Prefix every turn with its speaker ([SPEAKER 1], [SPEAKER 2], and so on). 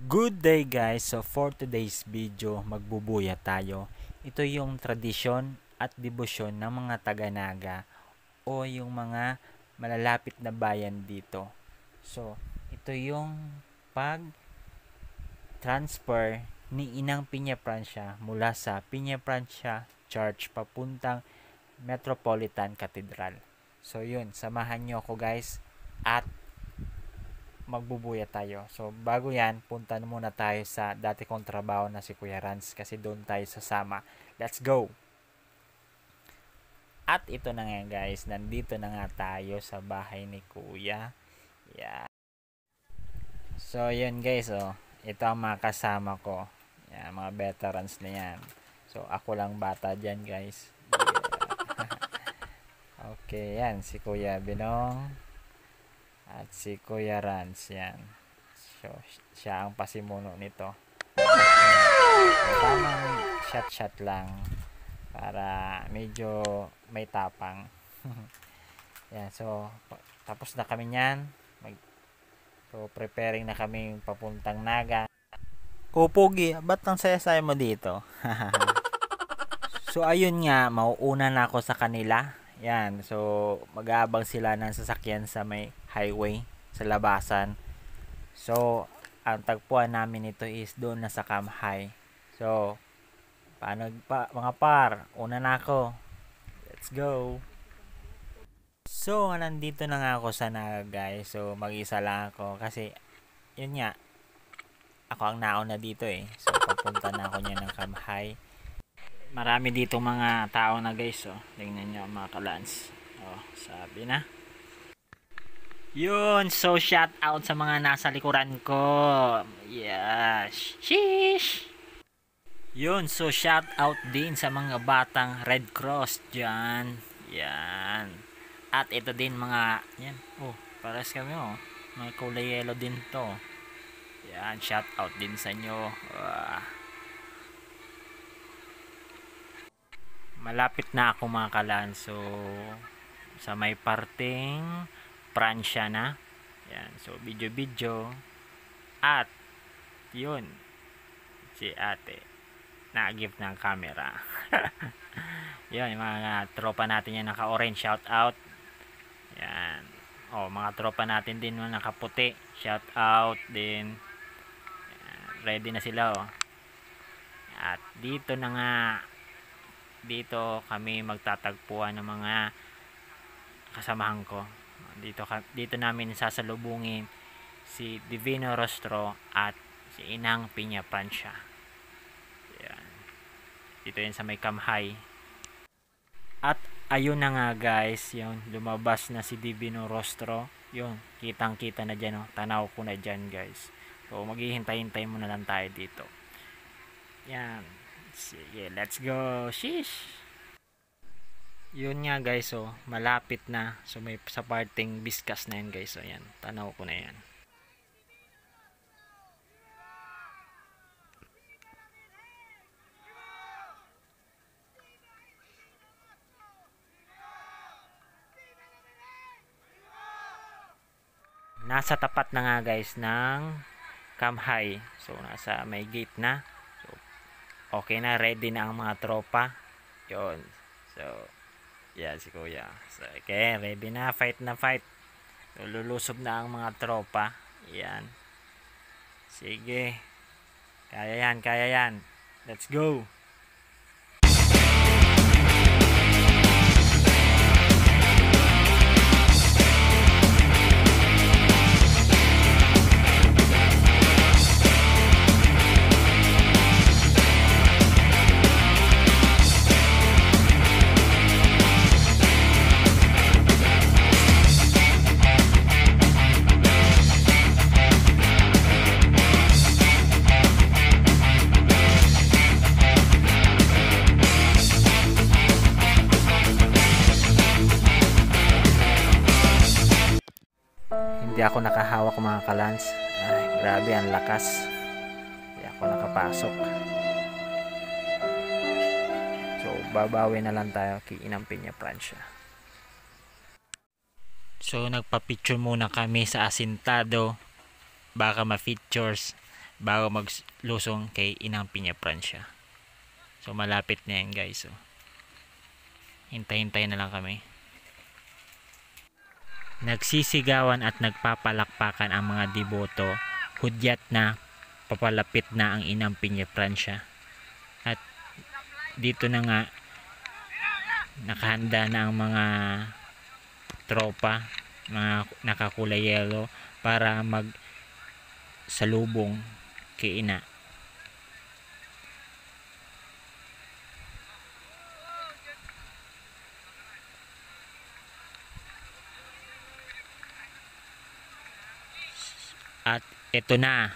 [SPEAKER 1] Good day guys! So for today's video, magbubuya tayo. Ito yung tradisyon at debosyon ng mga taga-Naga o yung mga malalapit na bayan dito. So ito yung pag-transfer ni Inang Piña Francia mula sa Piña Francia Church papuntang Metropolitan Cathedral. So yun, samahan nyo ako guys at magbubuya tayo. So bago yan, punta muna tayo sa dati kong trabaho na si Kuya Rans kasi doon tayo sasama. Let's go! At ito na nga guys, nandito na nga tayo sa bahay ni Kuya. Yeah. So yun guys, ito ang mga kasama ko. Yeah, mga veterans na yan. So ako lang bata dyan guys. Yeah. Okay, yan si Kuya Binong at si Kuya Rans, yan. So, siya ang pasimuno nito. Tamang shot lang para medyo may tapang. Yan, so tapos na kami niyan. So preparing na kami papuntang Naga. Pogi, ba't ang saya-saya mo dito? So ayun nga, mauuna na ako sa kanila. Yan, so mag-aabang sila ng sasakyan sa may highway sa labasan. So ang tagpuan namin ito is doon na sa Kamhay. So paano pa mga par, una na ako. Let's go. So nandito na nga ako sa Naga guys. So mag-isa lang ako kasi yun nga, ako ang nauna dito eh. So papunta na ako niya ng Kamhay. Marami dito mga tao na guys, tingnan nyo mga kalans. Sabi na. Yun, so shout out sa mga nasa likuran ko. Yes. Sheesh. Yun, so shout out din sa mga batang Red Cross dyan. Yan. At ito din mga, yan. Pares kami mga kulay yellow din to. Yan, shout out din sa inyo. Malapit na ako mga kalan. So sa may parting Pransya na. Yan. So video at yun si ate nag-gift ng camera. Yun, yung mga tropa natin yan naka-orange, shout out. Yan. Mga tropa natin din yung nakaputi, shout out din. Yan. Ready na sila At dito na nga, dito kami magtatagpuan ng mga kasamahan ko. Dito namin sasalubungin si Divino Rostro at si Inang Piña Francia. Yan. Dito yan sa may Kamhay. At ayun na nga guys, yun, lumabas na si Divino Rostro. Yun, kitang kita na dyan, tanaw ko na dyan guys. So maghihintay-hintay muna lang tayo dito. Yan. Sige, let's go. Sheesh. Yun nga guys, malapit na. So may sa parting Biscas na yan guys. Yan, tanaw ko na yan. Nasa tapat na nga guys ng Kamhay. So nasa may gate na. So okay na, ready na ang mga tropa. Yun. So yan si Kuya. So okay, ready na, fight na fight. So, lulusob na ang mga tropa. Yan. Sige. Kaya yan. Let's go. Hindi ako nakahawak mga kalans. Ay, grabe ang lakas. Hindi ako nakapasok. So babawi na lang tayo kay Inang Piña Francia. So nagpa-picture muna kami sa asintado. Baka ma-features bago maglusong kay Inang Piña Francia. So malapit na yan guys. So, hintay-hintay na lang kami. Nagsisigawan at nagpapalakpakan ang mga deboto, hudyat na papalapit na ang Inang Piña Francia. At dito na nga nakahanda na ang mga tropa, mga nakakulay yellow para salubong kay Ina. At ito na